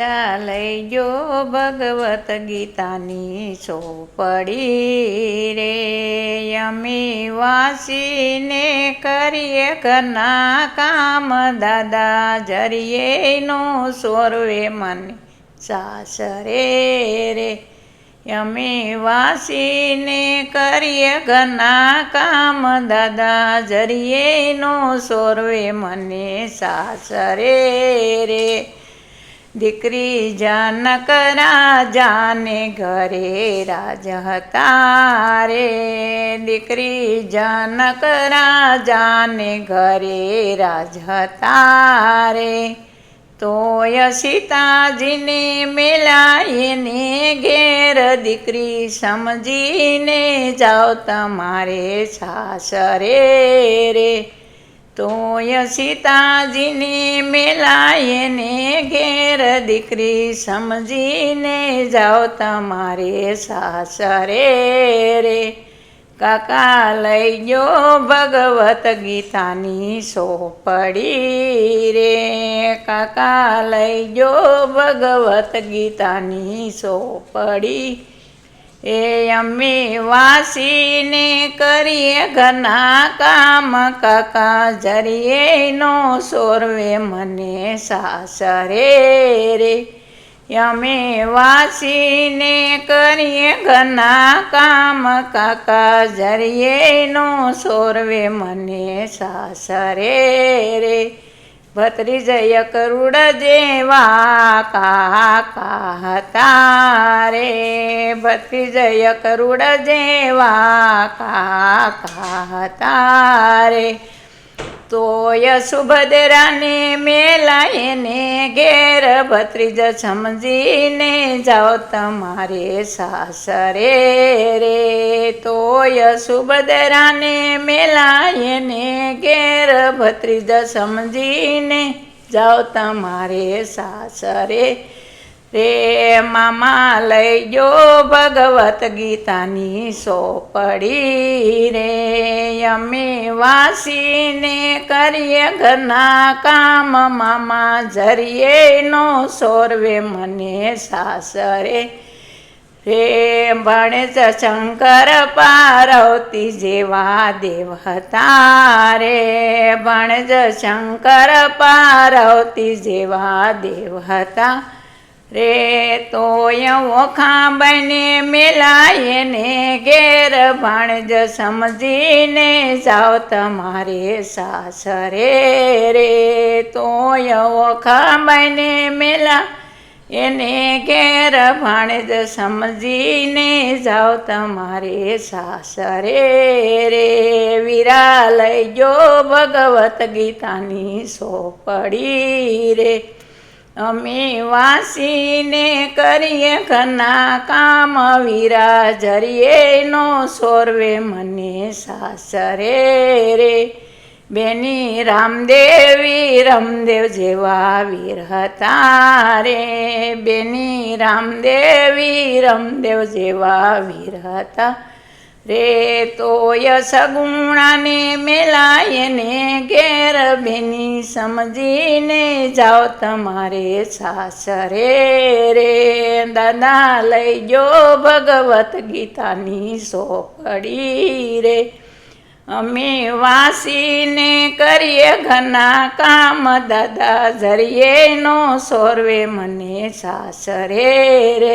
લઈ જો ભગવત ગીતાની ચોપડી રે અમે વાંચીને કરીએ ઘરના કામ દાદા જરીએનો સોરવે મને સાસરે રે અમે વાંચીને કરીએ ઘરના કામ દાદા જરીએનો સોરવે મને સાસરે રે દીકરી જાનક રાજાને ઘરે રાજ હતા રે દીકરી જાનક રાજાને ઘરે રાજ હતા રે તોય સીતાજીને મેલાઈને ઘેર દીકરી સમજીને જાઓ તમારે સાસરે રે તોય સીતાજીને મેલાઈને ઘેર દીકરી સમજીને જાઓ તમારે સાસરે રે કાકા લઈ ગયો ભગવત ગીતાની ચોપડી રે કાકા લઈ ગયો ભગવત ગીતાની ચોપડી એ અમે વાંચીને કરીએ ઘરના કામ કાકા જરીએનો સોરવે મને સાસરે રે અમે વાંચીને કરીએ ઘરના કામ કાકા જરીએનો સોરવે મને સાસરે રે ભત્રીજય કરુડ જેવા કાકા હતા રે ભત્રીજય કરુડ જેવા કાકા હતા રે તોય સુભદ્રાને મેલાઈને ઘેર ભત્રીજ સમજીને જાઓ તમારે સાસરે રે તોય સુભદ્રાને મેલાઈને ઘેર ભત્રીજ સમજીને જાઓ તમારે સાસરે રે મામા લઈ ગયો ભગવત ગીતાની ચોપડી રે અમે વાંચીને કરીએ ઘરના કામ મામા જરીએનો સોરવે મને સાસરે રે ભણેજ શંકર પાર્વતી જેવા દેવ હતા રે ભણેજ શંકર પાર્વતી જેવા દેવ હતા રે તોય ઓખાંબાઈને મેલાઈને ઘેર ભાણેજ સમજીને જાઓ તમારે સાસરે રે તોય ઓખાંબાઈને મેલા એને ઘેર ભાણેજ સમજીને જાઓ તમારે સાસરે રે વીરા લઈ ગયો ભગવત ગીતાની ચોપડી રે અમે વાંચીને કરીએ ઘરના કામ વીરા જરીએનો સોરવે મને સાસરે રે બેની રામદેવી રમદેવ જેવા વીર હતા રે બેની રામદેવી રમદેવ જેવા વીર હતા રે તોય સગુણાને મેલાઈને ઘેર બેની સમજીને જાઓ તમારે સાસરે રે દાદા લઈ ગયો ભગવત ગીતાની ચોપડી રે અમે વાંચીને કરીએ ઘરના કામ દાદા જરીએનો સોરવે મને સાસરે રે